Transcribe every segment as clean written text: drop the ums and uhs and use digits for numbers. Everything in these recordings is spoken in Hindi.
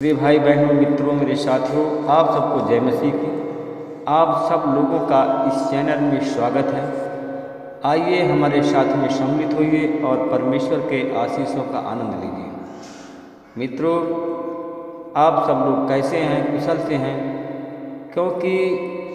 मेरे भाई बहनों मित्रों मेरे साथियों, आप सबको जय मसीह की। आप सब लोगों का इस चैनल में स्वागत है। आइए हमारे साथ में सम्मिलित होइए और परमेश्वर के आशीषों का आनंद लीजिए। मित्रों, आप सब लोग कैसे हैं? कुशल से हैं? क्योंकि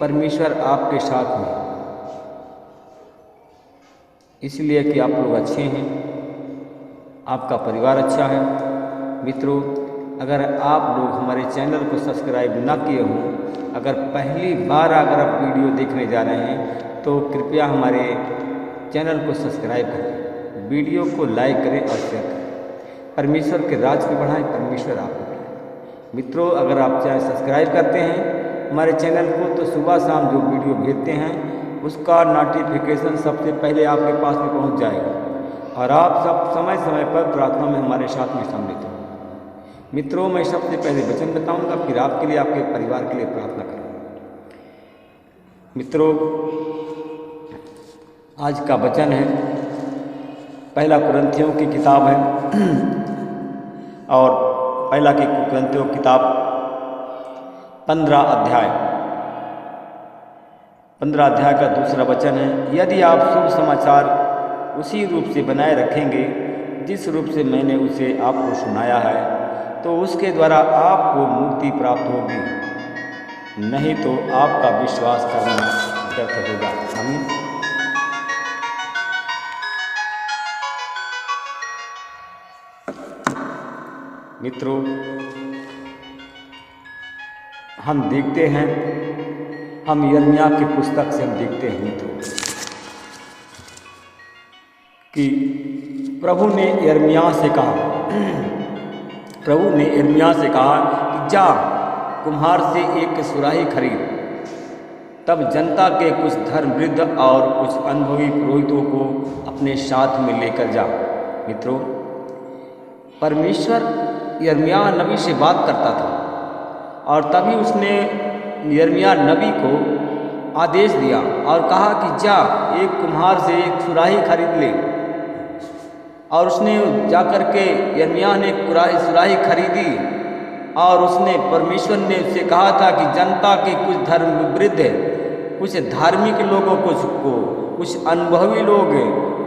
परमेश्वर आपके साथ में, इसलिए कि आप लोग अच्छे हैं, आपका परिवार अच्छा है। मित्रों, अगर आप लोग हमारे चैनल को सब्सक्राइब ना किए हों, अगर पहली बार अगर आप वीडियो देखने जा रहे हैं तो कृपया हमारे चैनल को सब्सक्राइब करें, वीडियो को लाइक करें और शेयर करें। परमेश्वर के राज को बढ़ाएं, परमेश्वर आपको बढ़ाएं। मित्रों, अगर आप चैनल सब्सक्राइब करते हैं हमारे चैनल को तो सुबह शाम जो वीडियो भेजते हैं उसका नोटिफिकेशन सबसे पहले आपके पास में पहुँच जाएगा और आप सब समय समय पर प्रार्थना में हमारे साथ में सम्मिलित हों। मित्रों, मैं सबसे पहले वचन बताऊंगा, फिर आपके लिए, आपके परिवार के लिए प्रार्थना करूंगा। मित्रों, आज का वचन है पहला कुरिन्थियों की किताब है और पहला की कुरिन्थियों की किताब 15 अध्याय का दूसरा वचन है। यदि आप शुभ समाचार उसी रूप से बनाए रखेंगे जिस रूप से मैंने उसे आपको सुनाया है तो उसके द्वारा आपको मुक्ति प्राप्त होगी, नहीं तो आपका विश्वास करना व्यर्थ होगा। आमीन। मित्रों, हम देखते हैं, हम यिर्मयाह की पुस्तक से हम देखते हैं मित्रों कि प्रभु ने यिर्मयाह से कहा कि जा कुम्हार से एक सुराही खरीद। तब जनता के कुछ धर्मवृद्ध और कुछ अनुभवी पुरोहितों को अपने साथ में लेकर जा। मित्रों, परमेश्वर यिर्मयाह नबी से बात करता था और तभी उसने यिर्मयाह नबी को आदेश दिया और कहा कि जा एक कुम्हार से एक सुराही खरीद ले। और उसने जाकर के यिर्मयाह ने सुराही खरीदी और उसने, परमेश्वर ने उससे कहा था कि जनता के कुछ धर्मवृद्ध, कुछ धार्मिक लोगों को, कुछ अनुभवी लोग,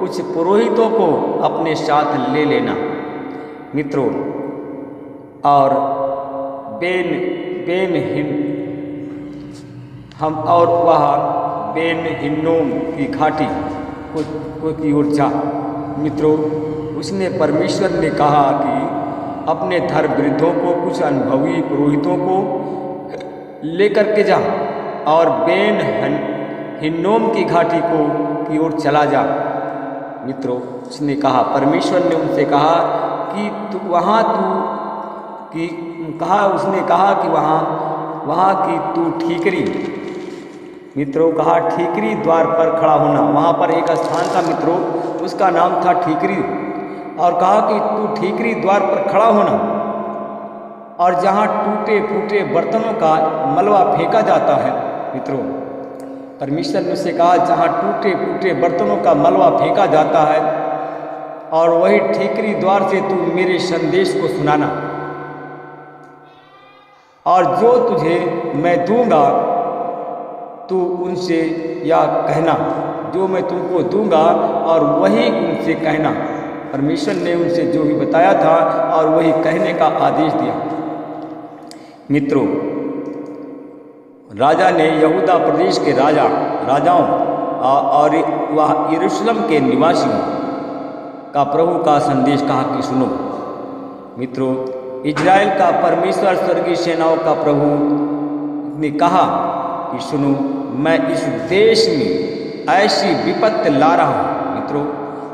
कुछ पुरोहितों को अपने साथ ले लेना। मित्रों, और बेन हिन्नोम की घाटी को की ओर जा। मित्रों, उसने, परमेश्वर ने कहा कि अपने धर्मवृद्धों को, कुछ अनुभवी पुरोहितों को लेकर के जा और बेन हिन्नोम की घाटी की ओर चला जा। मित्रों, उसने कहा, परमेश्वर ने उनसे कहा कि उसने कहा कि वहाँ की तू ठीकरी, मित्रों, कहा ठीकरी द्वार पर खड़ा होना। वहाँ पर एक स्थान था मित्रों, उसका नाम था ठीकरी, और कहा कि तू ठीकरी द्वार पर खड़ा होना और जहाँ टूटे फूटे बर्तनों का मलबा फेंका जाता है। मित्रों, परमेश्वर ने उससे कहा जहाँ टूटे फूटे बर्तनों का मलबा फेंका जाता है और वही ठीकरी द्वार से तू मेरे संदेश को सुनाना, और जो तुझे मैं दूंगा तू उनसे या कहना, जो मैं तुमको दूंगा और वही उनसे कहना। परमेश्वर ने उनसे जो भी बताया था और वही कहने का आदेश दिया। मित्रों, राजा ने यहूदा प्रदेश के राजाओं और वह यरूशलेम के निवासियों का प्रभु का संदेश कहा कि सुनो। मित्रों, इजराइल का परमेश्वर स्वर्गीय सेनाओं का प्रभु ने कहा कि सुनो, मैं इस देश में ऐसी विपत्ति ला रहा हूँ। मित्रों,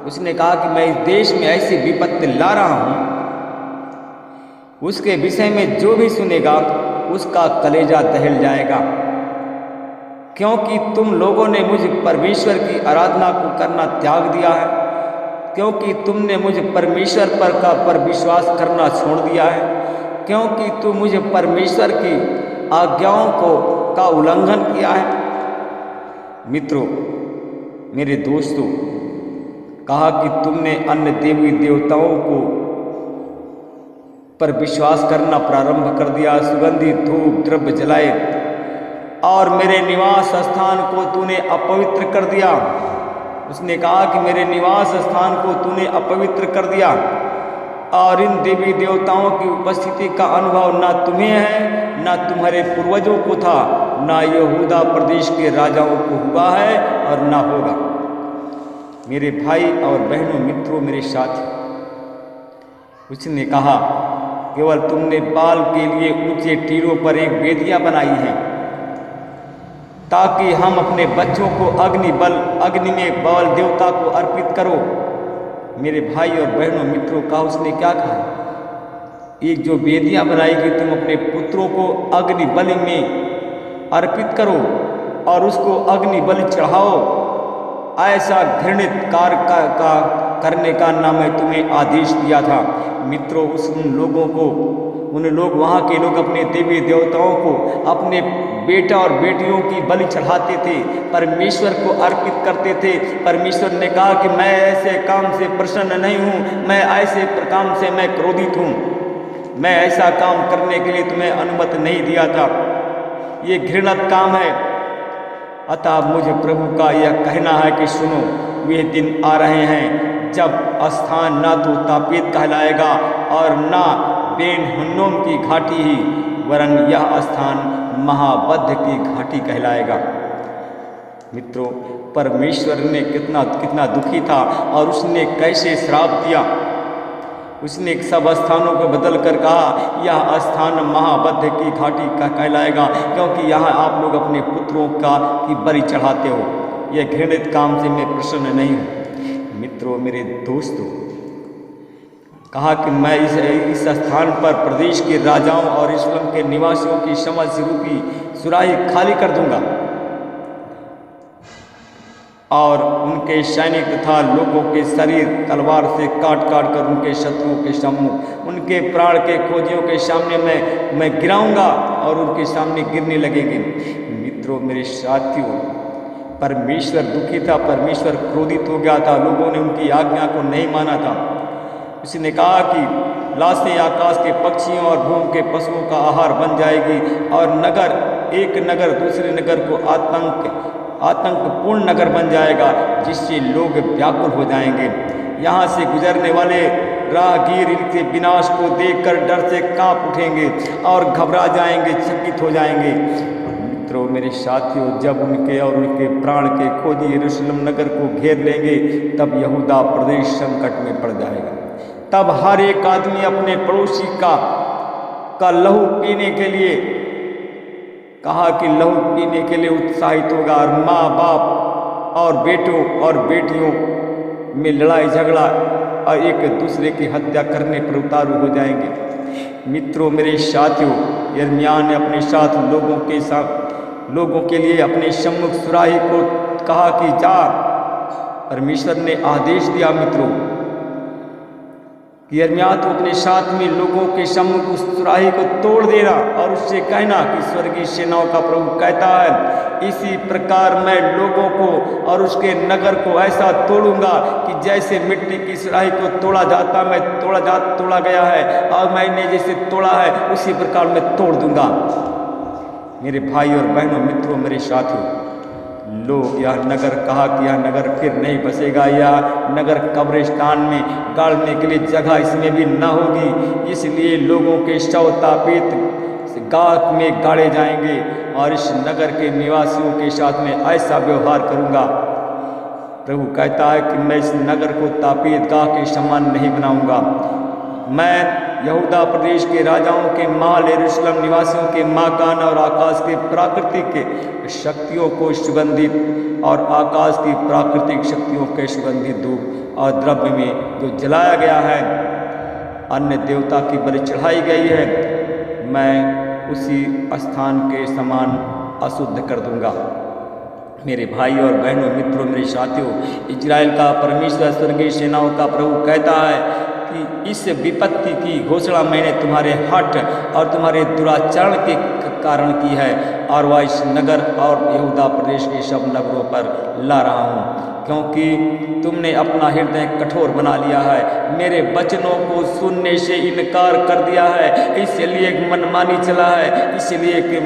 उसने कहा कि मैं इस देश में ऐसी विपत्ति ला रहा हूँ, उसके विषय में जो भी सुनेगा उसका कलेजा दहल जाएगा, क्योंकि तुम लोगों ने मुझ परमेश्वर की आराधना को करना त्याग दिया है, क्योंकि तुमने मुझे परमेश्वर पर विश्वास करना छोड़ दिया है, क्योंकि तुम मुझे परमेश्वर की आज्ञाओं का उल्लंघन किया है। मित्रों, मेरे दोस्तों, कहा कि तुमने अन्य देवी देवताओं को पर विश्वास करना प्रारंभ कर दिया, सुगंधित धूप द्रव्य जलाए और मेरे निवास स्थान को तूने अपवित्र कर दिया। उसने कहा कि मेरे निवास स्थान को तूने अपवित्र कर दिया और इन देवी देवताओं की उपस्थिति का अनुभव ना तुम्हें है, ना तुम्हारे पूर्वजों को था, ना यहूदा प्रदेश के राजाओं को हुआ है और ना होगा। मेरे भाई और बहनों, मित्रों, मेरे साथी, उसने कहा केवल तुमने बाल के लिए ऊंचे टीलों पर एक वेदियां बनाई हैं ताकि हम अपने बच्चों को अग्नि में बाल देवता को अर्पित करो। मेरे भाई और बहनों, मित्रों, कहा उसने क्या कहा? एक जो वेदियां बनाई कि तुम अपने पुत्रों को अग्नि बलि में अर्पित करो और उसको अग्नि बलि चढ़ाओ, ऐसा घृणित कार्य करने का ना मैं तुम्हें आदेश दिया था। मित्रों, उन लोग वहाँ के लोग अपने देवी देवताओं को अपने बेटा और बेटियों की बलि चढ़ाते थे, परमेश्वर को अर्पित करते थे। परमेश्वर ने कहा कि मैं ऐसे काम से प्रसन्न नहीं हूँ, मैं ऐसे काम से मैं क्रोधित हूँ, मैं ऐसा काम करने के लिए तुम्हें अनुमति नहीं दिया था, ये घृणित काम है। अतः मुझे प्रभु का यह कहना है कि सुनो, वे दिन आ रहे हैं जब स्थान ना तो तापेत कहलाएगा और ना बेन हन्नोम की घाटी ही, वरन यह स्थान महाबद्ध की घाटी कहलाएगा। मित्रों, परमेश्वर ने कितना दुखी था और उसने कैसे श्राप दिया। उसने सब स्थानों को बदल कर कहा यह स्थान महाबद्ध की घाटी का कहलाएगा, क्योंकि यहाँ आप लोग अपने पुत्रों की बलि चढ़ाते हो। यह घृणित काम से मैं प्रसन्न नहीं हूँ। मित्रों, मेरे दोस्तों, कहा कि मैं इस स्थान पर प्रदेश के राजाओं और यरूशलेम के निवासियों की समझ रूपी सुराही खाली कर दूंगा और उनके सैनिक तथा लोगों के शरीर तलवार से काट काट कर उनके शत्रुओं के सम्मुख, उनके प्राण के खोजियों के सामने मैं गिराऊंगा और उनके सामने गिरने लगेंगे। मित्रों, मेरे साथियों, परमेश्वर दुखी था, परमेश्वर क्रोधित हो गया था, लोगों ने उनकी आज्ञा को नहीं माना था। उसने कहा कि लाशें आकाश के पक्षियों और भूमि के पशुओं का आहार बन जाएगी और एक नगर दूसरे नगर को आतंकपूर्ण नगर बन जाएगा, जिससे लोग व्याकुल हो जाएंगे। यहाँ से गुजरने वाले राहगीर इनके विनाश को देखकर डर से कांप उठेंगे और घबरा जाएंगे, चकित हो जाएंगे। मित्रों, मेरे साथियों, जब उनके और उनके प्राण के खोजी यरूशलेम नगर को घेर लेंगे, तब यहूदा प्रदेश संकट में पड़ जाएगा। तब हर एक आदमी अपने पड़ोसी का लहू पीने के लिए, कहा कि लहू पीने के लिए उत्साहित होगा और माँ बाप और बेटों और बेटियों में लड़ाई झगड़ा और एक दूसरे की हत्या करने पर उतारू हो जाएंगे। मित्रों, मेरे साथियों, यिर्मयाह ने अपने साथ लोगों के लिए अपने सम्मुख सुराही को कहा कि जा। परमेश्वर ने आदेश दिया मित्रों कि यिर्मयाह तो अपने साथ में लोगों के सम्मुख उस सुराही को तोड़ देना और उससे कहना कि स्वर्गीय सेनाओं का प्रभु कहता है, इसी प्रकार मैं लोगों को और उसके नगर को ऐसा तोड़ूंगा कि जैसे मिट्टी की सुराही को तोड़ा गया है और मैंने जैसे तोड़ा है उसी प्रकार मैं तोड़ दूंगा। मेरे भाई और बहनों, मित्रों, मेरे साथियों, लोग यह नगर, कहा कि यह नगर फिर नहीं बसेगा, यह नगर कब्रिस्तान में गाड़ने के लिए जगह इसमें भी न होगी, इसलिए लोगों के शव तापित गात में गाड़े जाएंगे और इस नगर के निवासियों के साथ में ऐसा व्यवहार करूंगा। प्रभु कहता है कि मैं इस नगर को तापित गाह के समान नहीं बनाऊंगा। मैं यहूदा प्रदेश के राजाओं के महल, यरूशलेम निवासियों के मकान और आकाश के प्राकृतिक शक्तियों को सुगंधित और आकाश की प्राकृतिक शक्तियों के सुगंधित धूप और द्रव्य में जो जलाया गया है, अन्य देवता की बलि चढ़ाई गई है, मैं उसी स्थान के समान अशुद्ध कर दूंगा। मेरे भाई और बहनों, मित्रों, मेरे साथियों, इजराइल का परमेश्वर स्वर्गीय सेनाओं का प्रभु कहता है कि इस विपत्ति की घोषणा मैंने तुम्हारे हठ और तुम्हारे दुराचरण के कारण की है और वह इस नगर और यहूदा प्रदेश के सब नगरों पर ला रहा हूँ। क्योंकि तुमने अपना हृदय कठोर बना लिया है, मेरे वचनों को सुनने से इनकार कर दिया है, इसलिए मनमानी चला है, इसलिए कि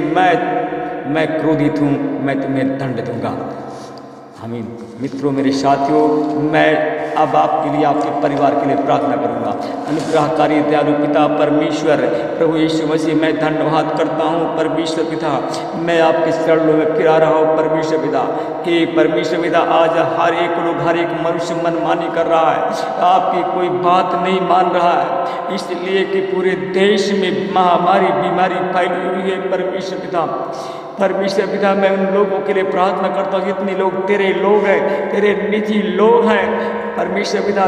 मैं क्रोधित हूँ, मैं तुम्हें दंड दूंगा। आमीन। मित्रों, मेरे साथियों, मैं अब आपके लिए, आपके परिवार के लिए प्रार्थना करूंगा। अनुग्रहकारी दयालु पिता परमेश्वर प्रभु यीशु मसीह, मैं धन्यवाद करता हूँ परमेश्वर पिता, मैं आपके चरणों में फिरा रहा हूँ परमेश्वर पिता। कि परमेश्वर पिता, आज हर एक लोग, हर एक मनुष्य मनमानी कर रहा है, आपकी कोई बात नहीं मान रहा है, इसलिए कि पूरे देश में महामारी बीमारी फैली हुई है परमेश्वर पिता। परमेश्वर पिता, मैं उन लोगों के लिए प्रार्थना करता हूँ जितने लोग तेरे लोग हैं, तेरे निजी लोग हैं परमेश्वर पिता,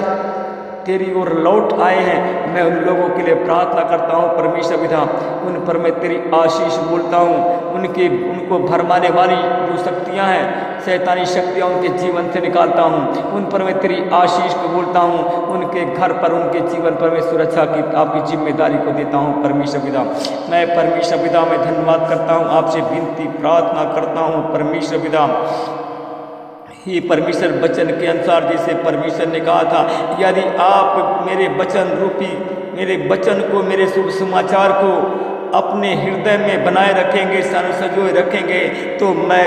तेरी ओर लौट आए हैं, मैं उन लोगों के लिए प्रार्थना करता हूँ परमेश्वर पिता। उन पर मैं तेरी आशीष बोलता हूँ, उनको भरमाने वाली जो शक्तियाँ हैं, शैतानी शक्तियाँ उनके जीवन से निकालता हूँ, उन पर मैं तेरी आशीष को बोलता हूँ, उनके घर पर, उनके जीवन पर मैं सुरक्षा की आपकी जिम्मेदारी को देता हूँ परमेश्वर पिता। मैं परमेश्वर पिता, मैं धन्यवाद करता हूँ, आपसे विनती प्रार्थना करता हूँ परमेश्वर पिता। ये परमेश्वर वचन के अनुसार, जैसे परमेश्वर ने कहा था, यदि आप मेरे वचन रूपी, मेरे वचन को, मेरे शुभ समाचार को अपने हृदय में बनाए रखेंगे, संजोए रखेंगे, तो मैं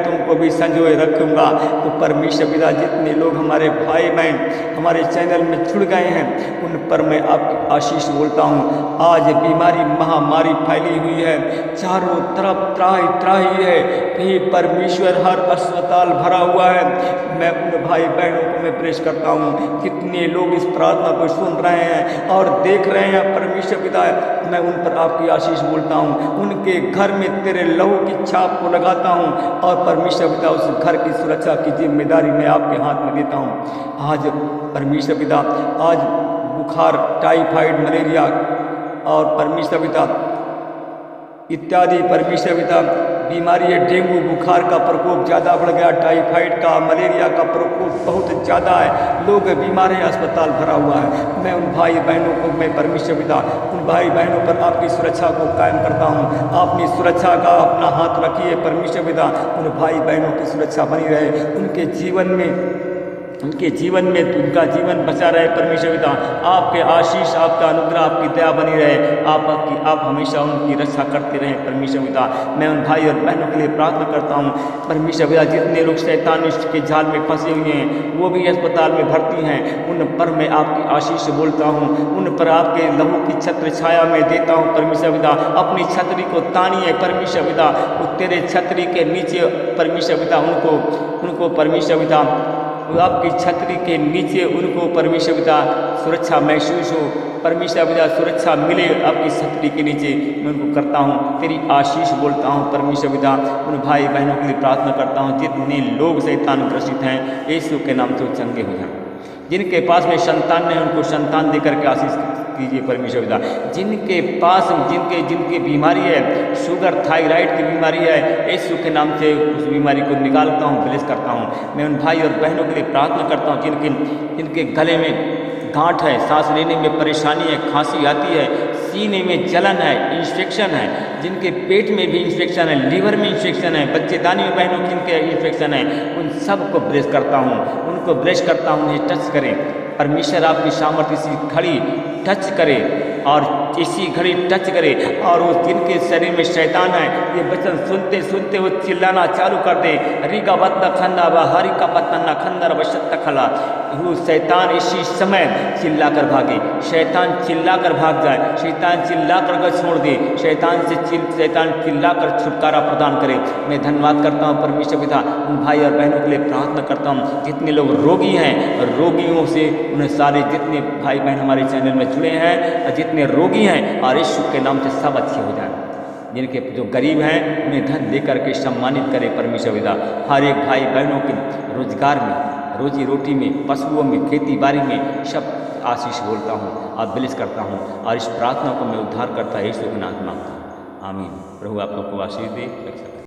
तुमको भी संजोए रखूँगा। तो परमेश्वर पिता, जितने लोग हमारे भाई बहन हमारे चैनल में जुड़ गए हैं, उन पर मैं आपकी आशीष बोलता हूँ। आज बीमारी महामारी फैली हुई है, चारों तरफ त्राही त्राही है, कहीं परमेश्वर हर अस्पताल भरा हुआ है। मैं उन भाई बहनों को मैं प्रेस करता हूँ, कितने लोग इस प्रार्थना को सुन रहे हैं और देख रहे हैं परमेश्वर पिता, मैं उन पर आपकी आशीष बोलता हूँ, उनके घर में तेरे लहू की छाप को लगाता हूँ और परमेश्वर पिता, उस घर की सुरक्षा की जिम्मेदारी मैं आपके हाथ में देता हूँ। आज परमेश्वर पिता, आज बुखार, टाइफाइड, मलेरिया और परमेश्वर पिता इत्यादि परमेश्वर पिता बीमारी है, डेंगू बुखार का प्रकोप ज़्यादा बढ़ गया, टाइफाइड का, मलेरिया का प्रकोप बहुत ज़्यादा है, लोग बीमार हैं, अस्पताल भरा हुआ है। मैं उन भाई बहनों को, मैं परमेश्वर पिता उन भाई बहनों पर आपकी सुरक्षा को कायम करता हूँ। अपनी सुरक्षा का अपना हाथ रखिए परमेश्वर पिता, उन भाई बहनों की सुरक्षा बनी रहे, उनके जीवन में उनका जीवन बचा रहे परमेश्वर पिता। आपके आशीष, आपका अनुग्रह, आपकी दया बनी रहे, आप हमेशा उनकी रक्षा करते रहें परमेश्वर पिता। मैं उन भाई और बहनों के लिए प्रार्थना करता हूँ परमेश्वर पिता, जितने लोग शैतान के जाल में फंसे हुए हैं, वो भी अस्पताल में भर्ती हैं, उन पर मैं आपकी आशीष बोलता हूँ, उन पर आपके लहू की छत्र छाया में देता हूँ परमेश्वर पिता। अपनी छतरी को तानिए परमेश्वर पिता, वो तेरे छतरी के नीचे परमेश्वर पिता, उनको परमेश्वर पिता, आपकी छतरी के नीचे उनको परमेश्वर पिता सुरक्षा महसूस हो, परमेश्वर पिता सुरक्षा मिले आपकी छतरी के नीचे, मैं उनको करता हूँ, तेरी आशीष बोलता हूँ परमेश्वर पिता। उन भाई बहनों के लिए प्रार्थना करता हूँ जितने लोग शैतान ग्रसित हैं, यीशु के नाम से चंगे हो जाएं। जिनके पास में संतान नहीं, उनको संतान देकर के आशीष कीजिए परमेश्वर पिता। जिनके पास जिनकी बीमारी है, शुगर, थायराइड की बीमारी है, यीशु के नाम से उस बीमारी को निकालता हूँ, ब्लेस करता हूँ। मैं उन भाई और बहनों के लिए प्रार्थना करता हूँ जिनके गले में गांठ है, सांस लेने में परेशानी है, खांसी आती है, सीने में जलन है, इन्फेक्शन है, जिनके पेट में भी इन्फेक्शन है, लीवर में इन्फेक्शन है, बच्चेदानी में बहनों जिनके इन्फेक्शन है, उन सबको ब्लेस करता हूँ, उनको ब्लेस करता हूँ। उन्हें टच करें परमेश्वर, आपकी सामर्थ्य इसी घड़ी टच करे और इसी घड़ी टच करे, और वो जिनके शरीर में शैतान है, ये वचन सुनते सुनते वो चिल्लाना चालू कर दे, रिका बत्ता खन्ना व हरि का बत्तना खंदर बशत्ता खला। वो शैतान इसी समय चिल्ला कर भागे, शैतान चिल्ला कर भाग जाए, शैतान चिल्ला कर छोड़ दे, शैतान चिल्ला कर छुटकारा प्रदान करे। मैं धन्यवाद करता हूँ परमेश्वर पिता, उन भाई और बहनों के लिए प्रार्थना करता हूँ जितने लोग रोगी हैं, रोगियों से उन्हें सारे जितने भाई बहन हमारे चैनल में जुड़े हैं, जितने रोगी हैं, और यीशु के नाम से सब अच्छे हो जाएं। जिनके जो गरीब हैं उन्हें धन देकर के सम्मानित करे परमेश्वर पिता। हर एक भाई बहनों के रोजगार में, रोजी रोटी में, पशुओं में, खेती बाड़ी में सब आशीष बोलता हूँ और ब्लेस करता हूँ, और इस प्रार्थना को मैं उद्धार करता यीशु के नाम मांगता हूँ। आमीन। प्रभु आप लोग को आशीष दे।